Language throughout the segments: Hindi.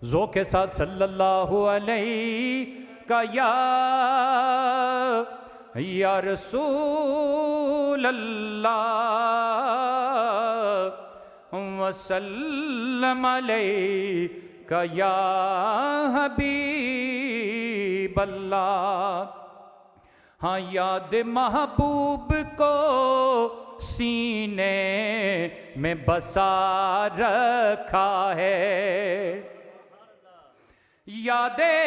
ज़ोक़ के साथ सल्लल्लाहु अलैहि का या रसूल अल्लाह वसल्लम अलैका या हबीब अल्लाह। हाँ, याद महबूब को सीने में बसा रखा है, यादे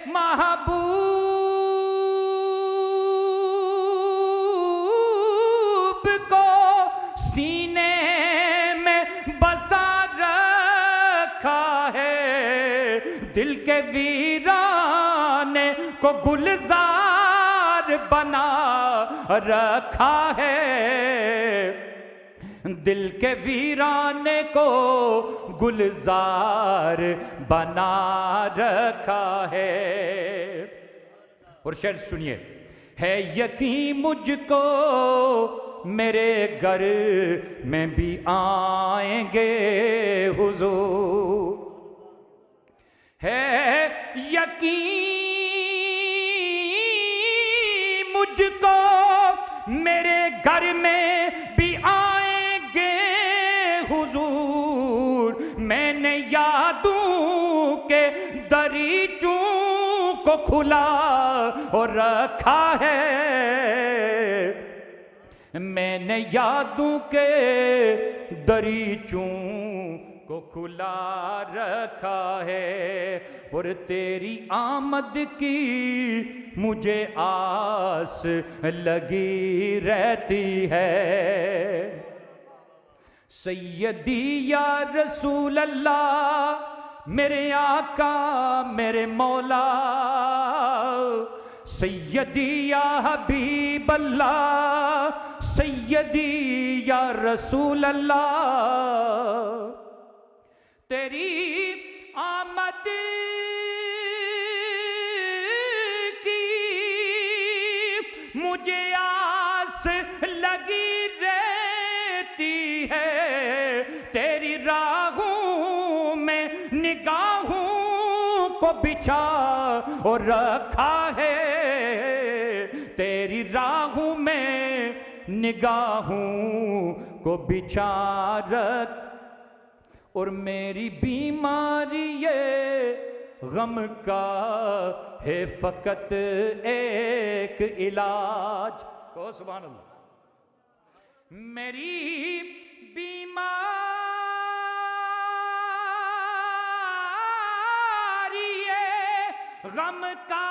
महबूब को सीने में बसा रखा है, दिल के वीराने को गुलजार बना रखा है, दिल के वीराने को गुलजार बना रखा है। और शेर सुनिए, है यकीन मुझको मेरे घर में भी आएंगे हुजूर, है यकीन मुझको मेरे घर में भी आएंगे हुजूर, मैंने यादों के दरीचों को खुला और रखा है, मैंने यादों के दरीचों को खुला रखा है। और तेरी आमद की मुझे आस लगी रहती है, सैयदी या रसूल अल्लाह मेरे आका मेरे मौला, सैयदी या हबीब अल्लाह सैयदी या रसूल अल्लाह, तेरी आमद की मुझे आस लगी रहती है, तेरी राहों में निगाहों को बिछा और रखा है, तेरी राहों में निगाहों को बिछा रख। और मेरी बीमारी ये गम का है फकत एक इलाज, कहो सुभान अल्लाह। मेरी बीमारी ये गम का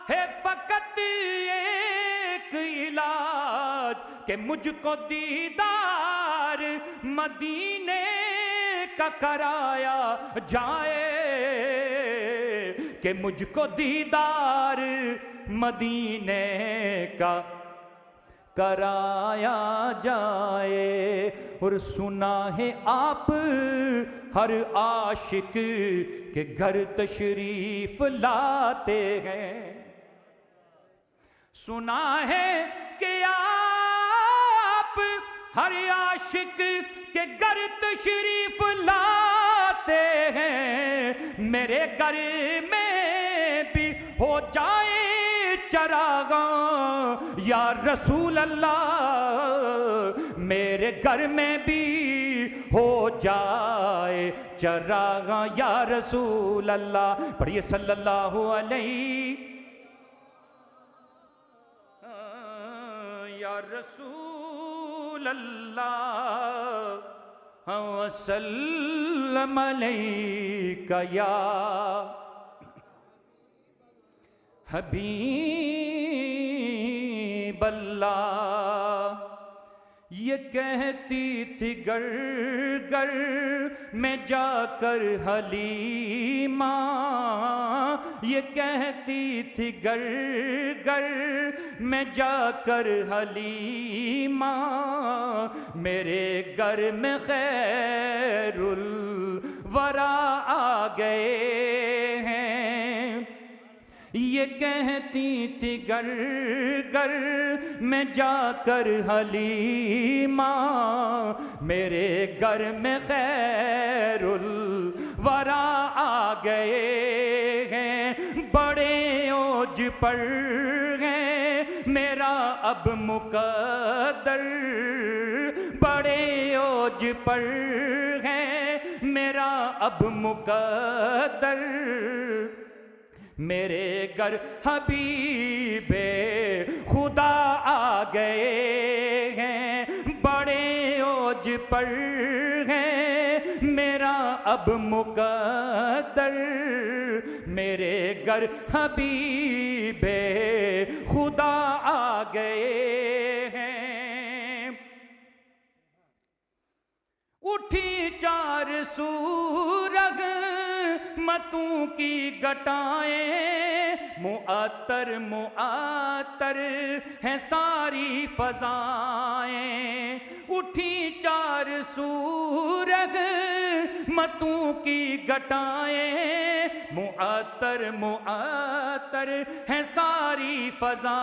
है फकत एक इलाज, कि मुझको दीदार मदीने का कराया जाए, कि मुझको दीदार मदीने का कराया जाए। और सुना है आप हर आशिक के घर तशरीफ लाते हैं, सुना है कि आप हर आशिक के घर तशरीफ लाते हैं, मेरे घर में भी हो जाए चरागा या रसूल अल्लाह, मेरे घर में भी हो जाए चरागा या रसूल अल्लाह। पढ़िए सल्लल्लाहु अलैहि या रसूल अल्लाह वसल्लम अलैका या हबीब अल्लाह। ये कहती थी गर गर में जाकर हलीमा, ये कहती थी गर गर में जाकर हलीमा, मेरे घर में खैरुल वरा आ गए हैं। ये कहती थी गर गर में जाकर हलीमा, मेरे घर में खैरुल वरा आ गए हैं, बड़े ओज पर हैं मेरा अब मुकद्दर, बड़े ओज पर हैं मेरा अब मुकद्दर, मेरे घर हबीबे खुदा आ गए हैं, बड़े ओज पर हैं मेरा अब मुकद्दर, मेरे घर हबीबे खुदा आ गए हैं। उठी चार सूरग मतों की घटाएं, मुअत्तर मुअत्तर हैं सारी फजाएं, उठी चार सूरग मतों की घटाएं, मुअत्तर मुअत्तर हैं सारी फजा,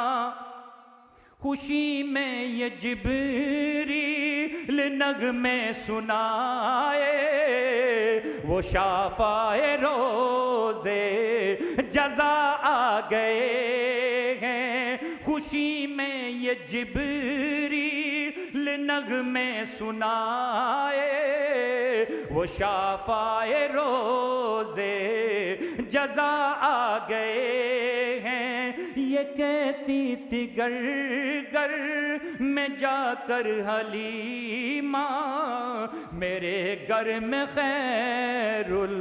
खुशी में ये जिब्रील नगमे सुनाए, वो शाफ़ाए रोज़े जज़ा आ गए हैं, खुशी में ये जिब्रील नगमे सुनाए, वो शाफ़ाए रोज़े जज़ा आ गए हैं। ये कहती थी गर गर में जाकर हलीमा, मेरे घर में खैरुल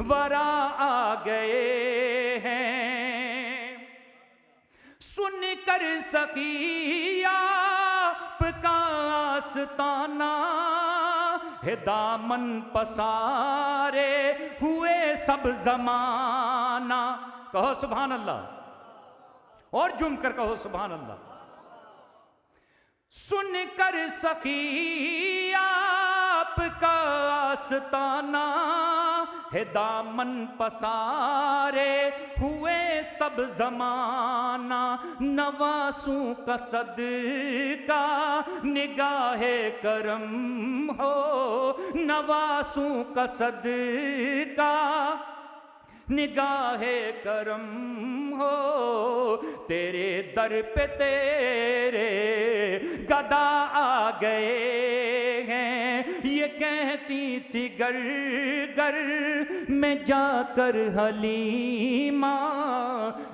वरा आ गए हैं। सुनकर सखिया आपका आस्ताना, है दामन पसारे हुए सब जमाना, कहो सुभान अल्लाह, और जुम कर कहो सुभान अल्लाह। सुनकर सखी आपका आस्ताना, है दामन पसारे हुए सब जमाना, नवासों का सदका निगाहे करम हो, नवासों का सदका निगाहे करम हो, तेरे दर पे तेरे गदा आ गए हैं। ये कहती थी गर गर में जाकर हलीमा,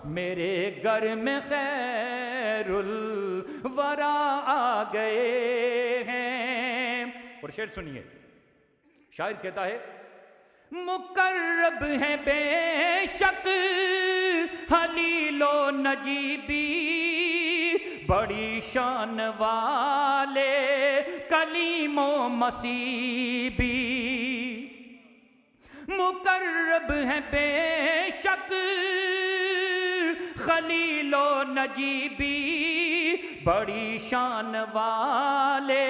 मेरे घर में खैरुल वरा आ गए हैं। और शेर सुनिए, शायर कहता है, मुकर्रब है बेशक हलीलो नजीबी, बड़ी शान वाले कलीमो मसीबी, मुकर्रब है बेशक खलीलो नजीबी, बड़ी शान वाले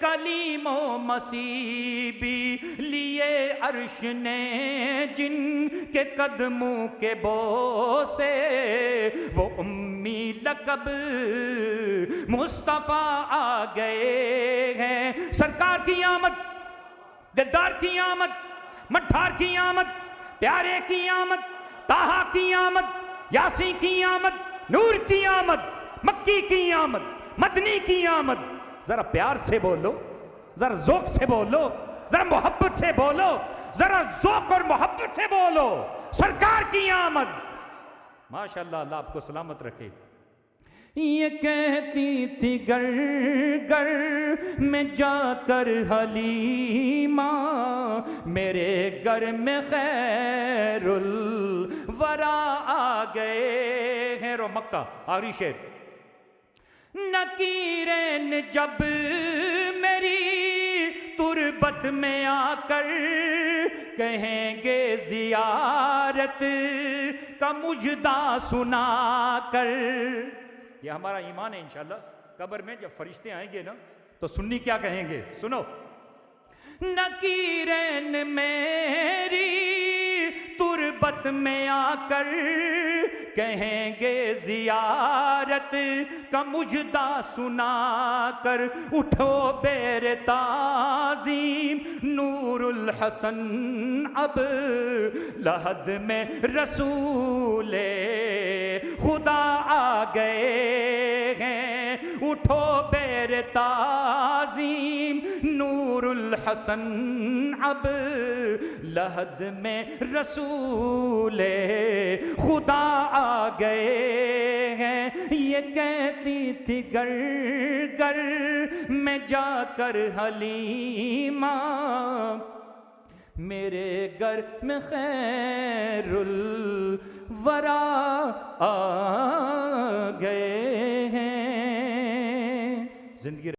कलीमो मसीबी, लिए अर्श ने जिनके कदमों के बोसे, वो उम्मी लकब मुस्तफ़ा आ गए हैं। सरकार की आमद, दिलदार की आमद, मठार की आमद, प्यारे की आमद, ताहा की आमद, यासी की आमद, नूर की आमद, मक्की की आमद, मदनी की आमद। जरा प्यार से बोलो, जरा ज़ौक़ से बोलो, जरा मोहब्बत से बोलो, जरा ज़ौक़ और मोहब्बत से बोलो, सरकार की आमद। माशाअल्लाह, अल्लाह आपको सलामत रखे। ये कहती थी गर गर में जाकर हलीमा, मेरे घर में खैरुल वरा आ गए हैं। रो मक्का आखिरी शेर, नकीरेन जब मेरी तुरबत में आकर कहेंगे जियारत का मुजदा सुनाकर। ये हमारा ईमान है इंशाल्लाह, कब्र में जब फरिश्ते आएंगे ना तो सुन्नी क्या कहेंगे, सुनो। नकीरेन मेरी तुरबत में आकर कहेंगे जियारत का मुजदा सुना कर उठो बेर ताज़ीम नूरुल हसन अब लहद में रसूले खुदा आ गए हैं। उठो बेर ताज़ीम नूरुल हसन अब लहद में रसूले खुदा आ गए हैं। ये कहती थी गर गर मैं जाकर हलीमा मेरे घर में खैरुल वरा आ गए हैं। जिंदगी